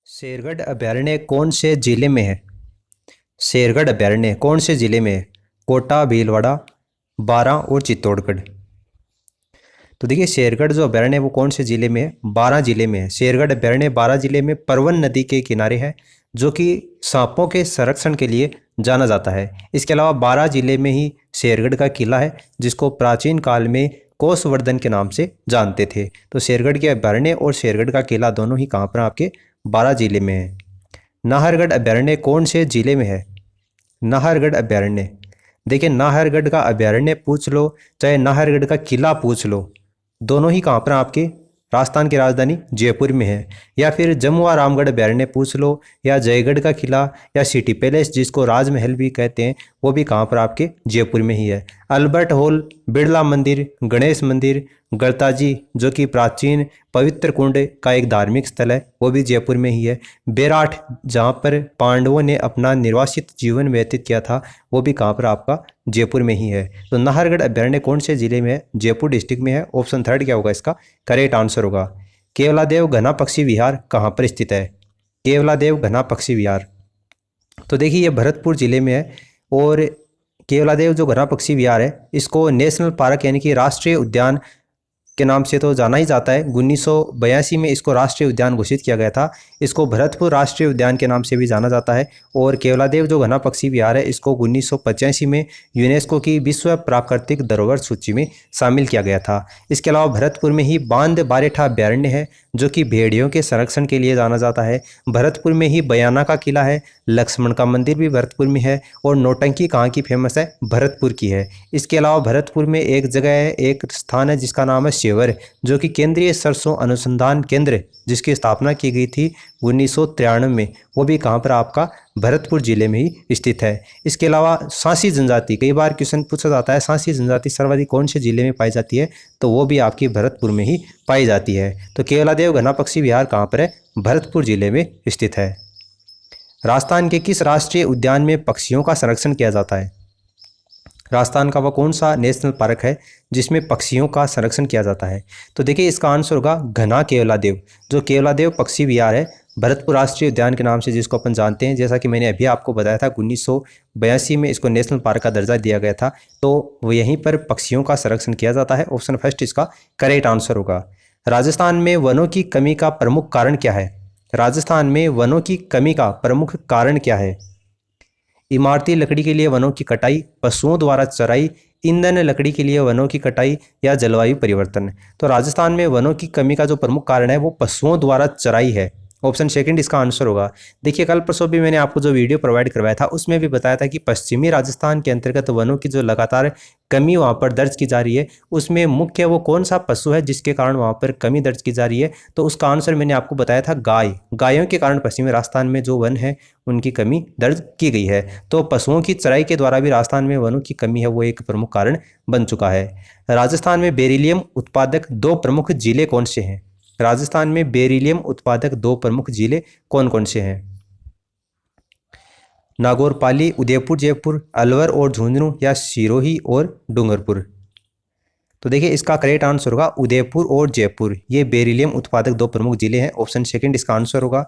शेरगढ़ अभयारण्य कौन से जिले में है? शेरगढ़ अभयारण्य कौन से जिले में है? कोटा, भीलवाड़ा, बारां और चित्तौड़गढ़। तो देखिए शेरगढ़ जो अभयारण्य है वो कौन से जिले में है? बारां जिले में है। शेरगढ़ अभयारण्य बारां जिले में परवन नदी के किनारे है, जो कि सांपों के संरक्षण के लिए जाना जाता है। इसके अलावा बारां जिले में ही शेरगढ़ का किला है, जिसको प्राचीन काल में कोसवर्धन के नाम से जानते थे। तो शेरगढ़ के अभयारण्य और शेरगढ़ का किला दोनों ही कहाँ पर आपके? बारां जिले में है। नाहरगढ़ अभयारण्य कौन से जिले में है? नाहरगढ़ अभयारण्य, देखिए नाहरगढ़ का अभयारण्य पूछ लो चाहे नाहरगढ़ का किला पूछ लो, दोनों ही कहाँ पर आपके? राजस्थान की राजधानी जयपुर में है। या फिर जमुआ रामगढ़ अभयारण्य पूछ लो, या जयगढ़ का किला, या सिटी पैलेस जिसको राजमहल भी कहते हैं, वो भी कहाँ पर आपके? जयपुर में ही है। अल्बर्ट हॉल, बिड़ला मंदिर, गणेश मंदिर, गलताजी जो कि प्राचीन पवित्र कुंड का एक धार्मिक स्थल है, वो भी जयपुर में ही है। बेराठ जहाँ पर पांडवों ने अपना निर्वासित जीवन व्यतीत किया था, वो भी कहाँ पर आपका? जयपुर में ही है। तो नाहरगढ़ अभयारण्य कौन से जिले में है? जयपुर डिस्ट्रिक्ट में है। ऑप्शन थर्ड क्या होगा इसका? करेक्ट आंसर होगा। केवलादेव घना पक्षी विहार कहाँ पर स्थित है? केवलादेव घना पक्षी विहार, तो देखिए ये भरतपुर जिले में है। और केवलादेव जो घना पक्षी विहार है, इसको नेशनल पार्क यानी कि राष्ट्रीय उद्यान के नाम से तो जाना ही जाता है। 1982 में इसको राष्ट्रीय उद्यान घोषित किया गया था। इसको भरतपुर राष्ट्रीय उद्यान के नाम से भी जाना जाता है। और केवलादेव जो घना पक्षी विहार है, इसको 1985 में यूनेस्को की विश्व प्राकृतिक धरोहर सूची में शामिल किया गया था। इसके अलावा भरतपुर में ही बांध बारेठा अभयारण्य है, जो कि भेड़ियों के संरक्षण के लिए जाना जाता है। भरतपुर में ही बयाना का किला है, लक्ष्मण का मंदिर भी भरतपुर में है। और नौटंकी कहाँ की फेमस है? भरतपुर की है। इसके अलावा भरतपुर में एक जगह है, एक स्थान है जिसका नाम है शेवर, जो कि केंद्रीय सरसों अनुसंधान केंद्र जिसकी स्थापना की गई थी 1993 में, वो भी कहाँ पर आपका? भरतपुर जिले में ही स्थित है। इसके अलावा सांसी जनजाति, कई बार क्वेश्चन पूछा जाता है सांसी जनजाति सर्वाधिक कौन से जिले में पाई जाती है, तो वो भी आपकी भरतपुर में ही पाई जाती है। तो केवलादेव घना पक्षी विहार कहाँ पर है? भरतपुर जिले में स्थित है। राजस्थान के किस राष्ट्रीय उद्यान में पक्षियों का संरक्षण किया जाता है? राजस्थान का वह कौन सा नेशनल पार्क है जिसमें पक्षियों का संरक्षण किया जाता है? तो देखिए इसका आंसर होगा घना केवलादेव। जो केवलादेव पक्षी विहार है भरतपुर राष्ट्रीय उद्यान के नाम से जिसको अपन जानते हैं, जैसा कि मैंने अभी आपको बताया था 1982 में इसको नेशनल पार्क का दर्जा दिया गया था। तो वो यहीं पर पक्षियों का संरक्षण किया जाता है। ऑप्शन फर्स्ट इसका करेक्ट आंसर होगा। राजस्थान में वनों की कमी का प्रमुख कारण क्या है? राजस्थान में वनों की कमी का प्रमुख कारण क्या है? इमारती लकड़ी के लिए वनों की कटाई, पशुओं द्वारा चराई, ईंधन लकड़ी के लिए वनों की कटाई, या जलवायु परिवर्तन। तो राजस्थान में वनों की कमी का जो प्रमुख कारण है वो पशुओं द्वारा चराई है। ऑप्शन सेकंड इसका आंसर होगा। देखिए कल परसों भी मैंने आपको जो वीडियो प्रोवाइड करवाया था उसमें भी बताया था कि पश्चिमी राजस्थान के अंतर्गत वनों की जो लगातार कमी वहाँ पर दर्ज की जा रही है, उसमें मुख्य वो कौन सा पशु है जिसके कारण वहाँ पर कमी दर्ज की जा रही है? तो उसका आंसर मैंने आपको बताया था गाय। गायों के कारण पश्चिमी राजस्थान में जो वन है उनकी कमी दर्ज की गई है। तो पशुओं की चराई के द्वारा भी राजस्थान में वनों की कमी है वो एक प्रमुख कारण बन चुका है। राजस्थान में बेरिलियम उत्पादक दो प्रमुख जिले कौन से हैं? राजस्थान में बेरिलियम उत्पादक दो प्रमुख जिले कौन कौन से हैं? नागौर पाली, उदयपुर जयपुर, अलवर और झुंझुनू, या सिरोही और डूंगरपुर। तो देखिए इसका करेक्ट आंसर होगा उदयपुर और जयपुर, ये बेरिलियम उत्पादक दो प्रमुख जिले हैं। ऑप्शन सेकंड इसका आंसर होगा।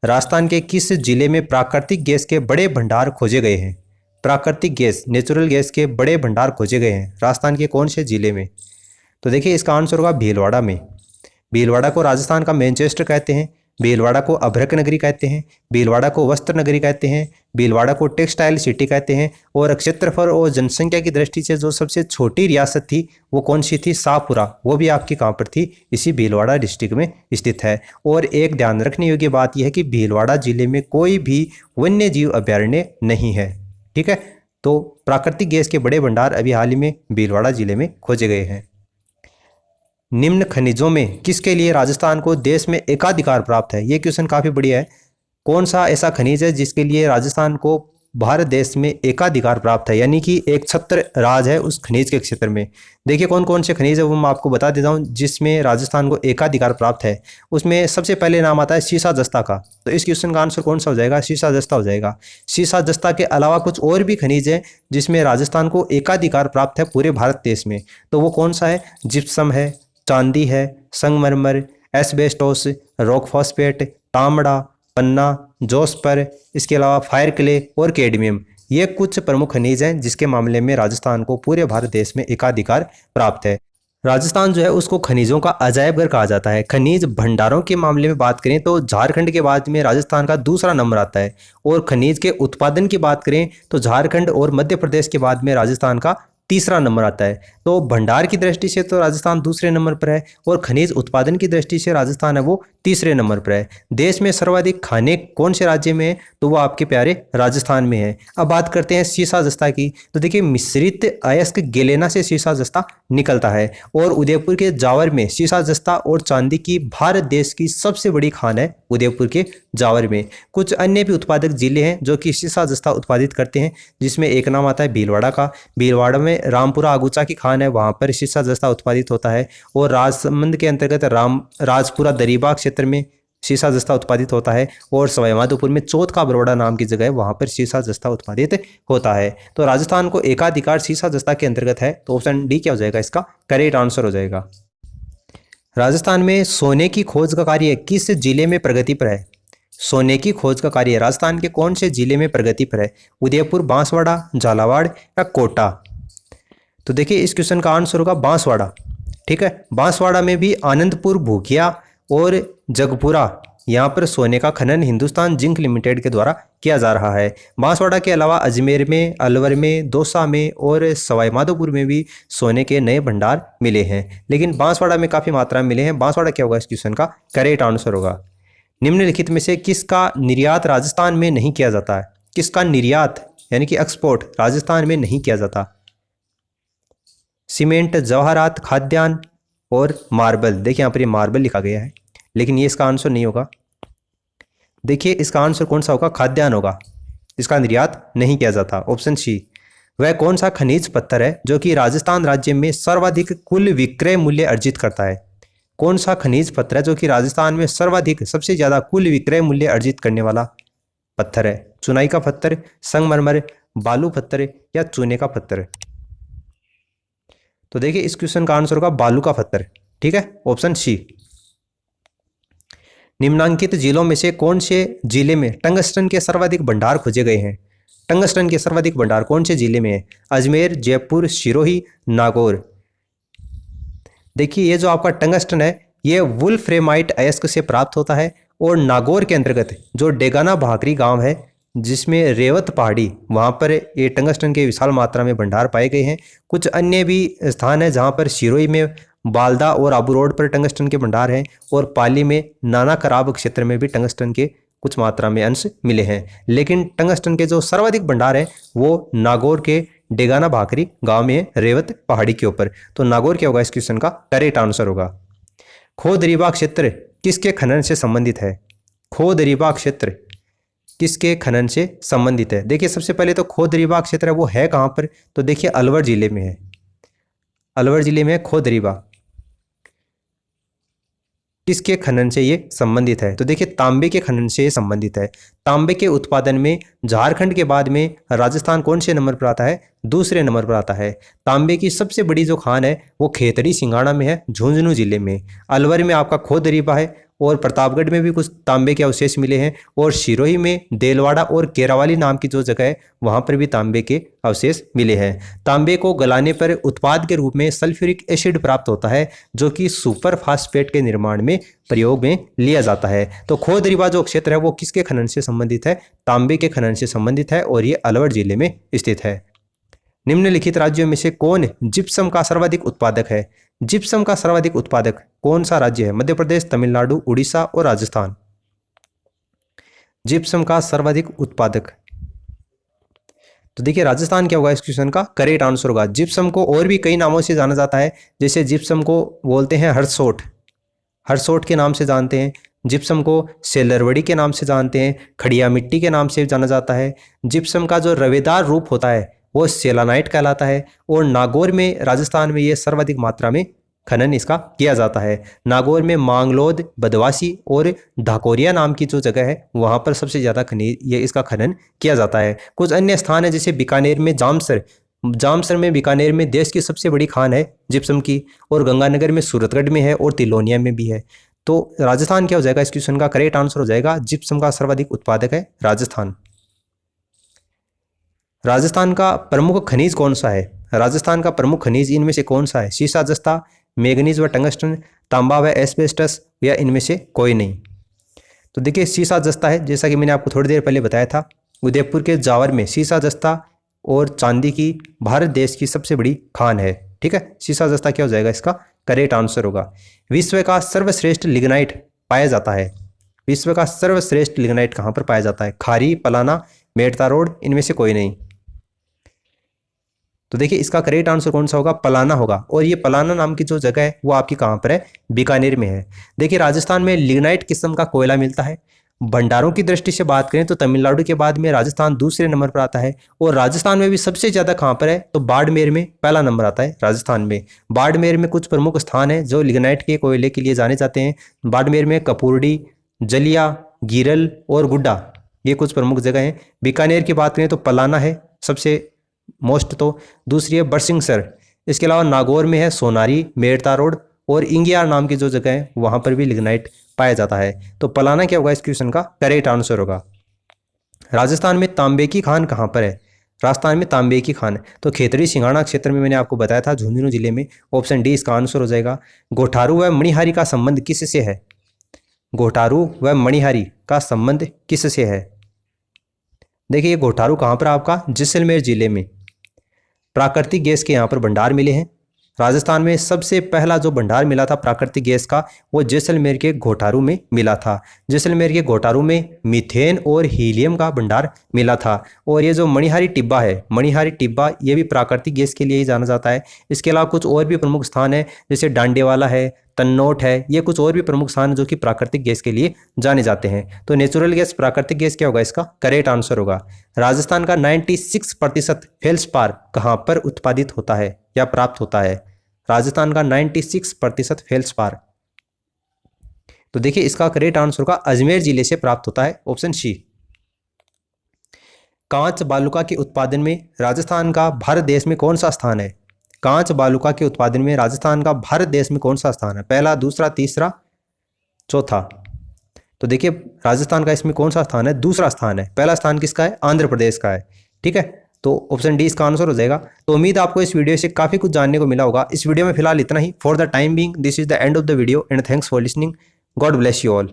राजस्थान के किस जिले में प्राकृतिक गैस के बड़े भंडार खोजे गए हैं? प्राकृतिक गैस, नेचुरल गैस के बड़े भंडार खोजे गए हैं राजस्थान के कौन से जिले में? तो देखिए इसका आंसर होगा भीलवाड़ा में। भीलवाड़ा को राजस्थान का मैनचेस्टर कहते हैं, भीलवाड़ा को अभ्रक नगरी कहते हैं, भीलवाड़ा को वस्त्र नगरी कहते हैं, भीलवाड़ा को टेक्सटाइल सिटी कहते हैं। और क्षेत्रफल और जनसंख्या की दृष्टि से जो सबसे छोटी रियासत थी वो कौन सी थी? शाहपुरा, वो भी आपकी कहाँ पर थी? इसी भीलवाड़ा डिस्ट्रिक्ट में स्थित है। और एक ध्यान रखने योग्य बात यह है कि भीलवाड़ा जिले में कोई भी वन्य जीव अभयारण्य नहीं है। ठीक है, तो प्राकृतिक गैस के बड़े भंडार अभी हाल ही में भीलवाड़ा जिले में खोजे गए हैं। निम्न खनिजों में किसके लिए राजस्थान को देश में एकाधिकार प्राप्त है? ये क्वेश्चन काफ़ी बढ़िया है। कौन सा ऐसा खनिज है जिसके लिए राजस्थान को भारत देश में एकाधिकार प्राप्त है, यानी कि एक छत्र राज है उस खनिज के क्षेत्र में? देखिए कौन कौन से खनिज है वो मैं आपको बता देता हूँ जिसमें राजस्थान को एकाधिकार प्राप्त है। उसमें सबसे पहले नाम आता है सीसा जस्ता का। तो इस क्वेश्चन का आंसर कौन सा हो जाएगा? सीसा जस्ता हो जाएगा। सीसा जस्ता के अलावा कुछ और भी खनिज है जिसमें राजस्थान को एकाधिकार प्राप्त है पूरे भारत देश में। तो वो कौन सा है? जिप्सम है, चांदी है, संगमरमर, एस्बेस्टोस, रॉक फॉस्फेट, तांबड़ा, पन्ना, जोस्पर, इसके अलावा फायर क्ले और कैडमियम, ये कुछ प्रमुख खनिज हैं जिसके मामले में राजस्थान को पूरे भारत देश में एकाधिकार प्राप्त है। राजस्थान जो है उसको खनिजों का अजायब घर कहा जाता है। खनिज भंडारों के मामले में बात करें तो झारखंड के बाद में राजस्थान का दूसरा नंबर आता है, और खनिज के उत्पादन की बात करें तो झारखंड और मध्य प्रदेश के बाद में राजस्थान का तीसरा नंबर आता है। तो भंडार की दृष्टि से तो राजस्थान दूसरे नंबर पर है, और खनिज उत्पादन की दृष्टि से राजस्थान है वो तीसरे नंबर पर है। देश में सर्वाधिक खाने कौन से राज्य में है, तो वो आपके प्यारे राजस्थान में है। अब बात करते हैं सीसा जस्ता की, तो देखिए मिश्रित अयस्क गेलेना से सीसा जस्ता निकलता है, और उदयपुर के जावर में सीसा जस्ता और चांदी की भारत देश की सबसे बड़ी खान है उदयपुर के जावर में। कुछ अन्य भी उत्पादक जिले हैं जो कि सीसा जस्ता उत्पादित करते हैं, जिसमें एक नाम आता है भीलवाड़ा का। भीलवाड़ा में रामपुरा आगूचा की खान है, वहाँ पर सीसा जस्ता उत्पादित होता है। और राजसमंद के अंतर्गत राजपुरा दरीबा क्षेत्र में सीसा जस्ता उत्पादित होता है, और सवाई माधोपुर में चौथ का बरोड़ा नाम की जगह है, वहाँ पर सीसा जस्ता उत्पादित होता है। तो राजस्थान को एकाधिकार सीसा जस्ता के अंतर्गत है, तो ऑप्शन डी क्या हो जाएगा, इसका करेक्ट आंसर हो जाएगा। राजस्थान में सोने की खोज का कार्य किस जिले में प्रगति पर है? सोने की खोज का कार्य राजस्थान के कौन से जिले में प्रगति पर है? उदयपुर, बांसवाड़ा, झालावाड़ या कोटा? तो देखिए इस क्वेश्चन का आंसर होगा बांसवाड़ा। ठीक है, बांसवाड़ा में भी आनंदपुर, भूकिया और जगपुरा, यहाँ पर सोने का खनन हिंदुस्तान जिंक लिमिटेड के द्वारा किया जा रहा है। बांसवाड़ा के अलावा अजमेर में, अलवर में, दौसा में और सवाई माधोपुर में भी सोने के नए भंडार मिले हैं, लेकिन बांसवाड़ा में काफ़ी मात्रा में मिले हैं। बांसवाड़ा क्या होगा, इस क्वेश्चन का करेक्ट आंसर होगा। निम्नलिखित में से किसका निर्यात राजस्थान में नहीं किया जाता है? किसका निर्यात यानी कि एक्सपोर्ट राजस्थान में नहीं किया जाता? सीमेंट, जवाहरात, खाद्यान्न और मार्बल। देखिए यहाँ पर ये मार्बल लिखा गया है, लेकिन ये इसका आंसर नहीं होगा। देखिए इसका आंसर कौन सा होगा, खाद्यान्न होगा। इसका निर्यात नहीं किया जाता, ऑप्शन सी। वह कौन सा खनिज पत्थर है जो कि राजस्थान राज्य में सर्वाधिक कुल विक्रय मूल्य अर्जित करता है? कौन सा खनिज पत्थर है जो कि राजस्थान में सर्वाधिक सबसे ज्यादा कुल विक्रय मूल्य अर्जित करने वाला पत्थर है? चुनाई का पत्थर, संगमरमर, बालू पत्थर या चूने का पत्थर? तो देखिए इस क्वेश्चन का आंसर होगा बालू का पत्थर। ठीक है, ऑप्शन सी। निम्नांकित जिलों में से कौन से जिले में टंगस्टन के सर्वाधिक भंडार खोजे गए हैं? टंगस्टन के सर्वाधिक भंडार कौन से जिले में है? अजमेर, जयपुर, सिरोही, नागौर? देखिए ये जो आपका टंगस्टन है ये वुल्फ्रेमाइट अयस्क से प्राप्त होता है, और नागौर के अंतर्गत जो डेगाना भाकरी गांव है जिसमें रेवत पहाड़ी, वहाँ पर ये टंगस्टन के विशाल मात्रा में भंडार पाए गए हैं। कुछ अन्य भी स्थान है जहाँ पर सिरोही में बालदा और आबू रोड पर टंगस्टन के भंडार हैं, और पाली में नाना कराब क्षेत्र में भी टंगस्टन के कुछ मात्रा में अंश मिले हैं। लेकिन टंगस्टन के जो सर्वाधिक भंडार है वो नागौर के डेगाना भाकरी गांव में है, रेवत पहाड़ी के ऊपर। तो नागौर क्या होगा, इस क्वेश्चन का करेक्ट आंसर होगा। खोदरीबा क्षेत्र किसके खनन से संबंधित है? खोदरीबा क्षेत्र किसके खनन से संबंधित है? देखिए सबसे पहले तो खोदरीबा क्षेत्र है वो है कहाँ पर, तो देखिए अलवर जिले में है। अलवर जिले में खोदरीबा किसके खनन से ये संबंधित है? तो देखिए तांबे के खनन से ये संबंधित है। तांबे के उत्पादन में झारखंड के बाद में राजस्थान कौन से नंबर पर आता है? दूसरे नंबर पर आता है। तांबे की सबसे बड़ी जो खान है वो खेतड़ी सिंगाड़ा में है, झुंझुनू जिले में। अलवर में आपका खोदरीबा है, और प्रतापगढ़ में भी कुछ तांबे के अवशेष मिले हैं, और सिरोही में देलवाड़ा और केरावाली नाम की जो जगह है वहाँ पर भी तांबे के अवशेष मिले हैं। तांबे को गलाने पर उत्पाद के रूप में सल्फ्यूरिक एसिड प्राप्त होता है, जो कि सुपर फास्फेट के निर्माण में प्रयोग में लिया जाता है। तो खोदरीबा जो क्षेत्र है वो किसके खनन से संबंधित है? तांबे के खनन से संबंधित है, और ये अलवर जिले में स्थित है। निम्नलिखित राज्यों में से कौन जिप्सम का सर्वाधिक उत्पादक है? जिप्सम का सर्वाधिक उत्पादक कौन सा राज्य है? मध्य प्रदेश, तमिलनाडु, उड़ीसा और राजस्थान? जिप्सम का सर्वाधिक उत्पादक, तो देखिए राजस्थान क्या होगा, इस क्वेश्चन का करेक्ट आंसर होगा। जिप्सम को और भी कई नामों से जाना जाता है, जैसे जिप्सम को बोलते हैं हरसोट, हरसोट के नाम से जानते हैं। जिप्सम को सेलरवड़ी के नाम से जानते हैं, खड़िया मिट्टी के नाम से जाना जाता है। जिप्सम का जो रवेदार रूप होता है वो सेलानाइट कहलाता है, और नागौर में राजस्थान में ये सर्वाधिक मात्रा में खनन इसका किया जाता है। नागौर में मांगलोद, बदवासी और ढाकोरिया नाम की जो जगह है वहाँ पर सबसे ज़्यादा खनिज ये इसका खनन किया जाता है। कुछ अन्य स्थान है जैसे बीकानेर में जामसर, जामसर में बीकानेर में देश की सबसे बड़ी खान है जिप्सम की, और गंगानगर में सूरतगढ़ में है, और तिलोनिया में भी है। तो राजस्थान क्या हो जाएगा इस क्वेश्चन का करेक्ट आंसर हो जाएगा, जिप्सम का सर्वाधिक उत्पादक है राजस्थान। राजस्थान का प्रमुख खनिज कौन सा है? राजस्थान का प्रमुख खनिज इनमें से कौन सा है? सीसा जस्ता, मैग्नीज व टंगस्टन, तांबा व एस्बेस्टस, या इनमें से कोई नहीं? तो देखिए सीसा जस्ता है, जैसा कि मैंने आपको थोड़ी देर पहले बताया था, उदयपुर के जावर में सीसा जस्ता और चांदी की भारत देश की सबसे बड़ी खान है। ठीक है, सीसा जस्ता क्या हो जाएगा इसका करेक्ट आंसर होगा। विश्व का सर्वश्रेष्ठ लिग्नाइट पाया जाता है। विश्व का सर्वश्रेष्ठ लिग्नाइट कहाँ पर पाया जाता है? खारी, पलाना, मेड़ता रोड, इनमें से कोई नहीं? तो देखिए इसका करेक्ट आंसर कौन सा होगा? पलाना होगा। और ये पलाना नाम की जो जगह है वो आपकी कहाँ पर है? बीकानेर में है। देखिए राजस्थान में लिग्नाइट किस्म का कोयला मिलता है। भंडारों की दृष्टि से बात करें तो तमिलनाडु के बाद में राजस्थान दूसरे नंबर पर आता है। और राजस्थान में भी सबसे ज़्यादा कहाँ पर है? तो बाड़मेर में पहला नंबर आता है राजस्थान में। बाड़मेर में कुछ प्रमुख स्थान है जो लिग्नाइट के कोयले के लिए जाने जाते हैं। बाड़मेर में कपूरडी, जलिया, गिरल और गुड्डा, ये कुछ प्रमुख जगह हैं। बीकानेर की बात करें तो पलाना है सबसे मोस्ट, तो दूसरी है बरसिंगसर। इसके अलावा नागौर में है सोनारी, मेड़ता रोड और इंगियार नाम की जो जगह है वहाँ पर भी लिग्नाइट पाया जाता है। तो पलाना क्या होगा इस क्वेश्चन का करेक्ट आंसर होगा। राजस्थान में तांबे की खान कहाँ पर है? राजस्थान में तांबे की खान तो खेतड़ी सिंघाड़ा क्षेत्र में, मैंने आपको बताया था झुंझुनू जिले में। ऑप्शन डी इसका आंसर हो जाएगा। गोठारू व मणिहारी का संबंध किससे है? गोठारू व मणिहारी का संबंध किससे है? देखिए ये गोठारू कहाँ पर आपका? जैसलमेर जिले में। प्राकृतिक गैस के यहाँ पर भंडार मिले हैं। राजस्थान में सबसे पहला जो भंडार मिला था प्राकृतिक गैस का वो जैसलमेर के घोटारू में मिला था। जैसलमेर के घोटारू में मीथेन और हीलियम का भंडार मिला था। और ये जो मणिहारी टिब्बा है, मणिहारी टिब्बा ये भी प्राकृतिक गैस के लिए ही जाना जाता है। इसके अलावा कुछ और भी प्रमुख स्थान है जैसे डांडेवाला है, तन्नोट है, ये कुछ और भी प्रमुख स्थान जो कि प्राकृतिक गैस के लिए जाने जाते हैं। तो नेचुरल गैस प्राकृतिक गैस क्या होगा इसका करेक्ट आंसर होगा। राजस्थान का 96% फेल्सपार कहाँ पर उत्पादित होता है या प्राप्त होता है? राजस्थान का 96% फेल्सपार, तो देखिए इसका करेक्ट आंसर होगा अजमेर जिले से प्राप्त होता है, ऑप्शन सी। कांच बालुका के उत्पादन में राजस्थान का भारत देश में कौन सा स्थान है? कांच बालुका के उत्पादन में राजस्थान का भारत देश में कौन सा स्थान है? पहला, दूसरा, तीसरा, चौथा? तो देखिए राजस्थान का इसमें कौन सा स्थान है? दूसरा स्थान है। पहला स्थान किसका है? आंध्र प्रदेश का है। ठीक है, तो ऑप्शन डी इसका आंसर हो जाएगा। तो उम्मीद आपको इस वीडियो से काफ़ी कुछ जानने को मिला होगा। इस वीडियो में फिलहाल इतना ही। For the time being this is the end of the video and thanks for listening. God bless you all.